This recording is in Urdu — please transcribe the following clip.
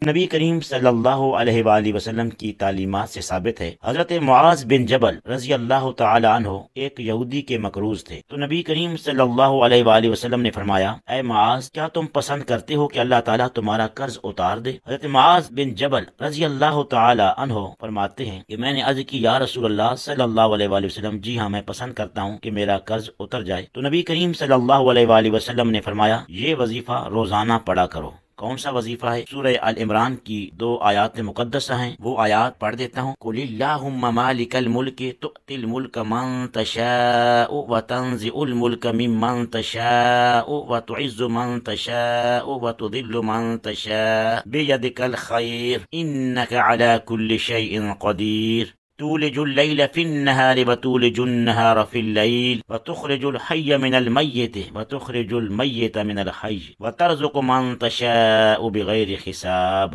نبی کریم صلی اللہ علیہ وآلہ وسلم کی تعلیمات سے ثابت ہے، حضرت معاذ بن جبل رضی اللہ تعالی عنہ ایک یہودی کے مقروض تھے، تو نبی کریم صلی اللہ علیہ وآلہ وسلم نے فرمایا، اے معاذ، کیا تم پسند کرتے ہو کہ اللہ تعالیٰ تمہارا قرض اتار دے؟ حضرت معاذ بن جبل رضی اللہ تعالی عنہ فرماتے ہیں کہ میں نے عرض کی، یا رسول اللہ صلی اللہ علیہ وآلہ وسلم، جی ہاں، میں پسند کرتا ہوں کہ میرا قرض اتر جائے۔ تو نبی کریم صلی اللہ علیہ وآلہ وسلم نے فرمایا، یہ وظیفہ روزانہ پڑھا کرو۔ کون سا وظیفہ ہے؟ سورہ آل عمران کی 2 آیات مقدسہ ہیں، وہ آیات پڑھ دیتا ہوں۔ قُلِ اللَّهُمَّ مَالِكَ الْمُلْكِ تُؤْتِي الْمُلْكَ مَن تَشَاءُ وَتَنزِعُ الْمُلْكَ مِمَّن تَشَاءُ وَتُعِزُّ مَن تَشَاءُ وَتُذِلُّ مَن تَشَاءُ بِيَدِكَ الْخَيْرُ إِنَّكَ عَلَى كُلِّ شَيْءٍ قَدِيرٌ تولج الليل في النهار وتولج النهار في الليل وتخرج الحي من الميت وتخرج الميت من الحي وترزق من تشاء بغير حساب۔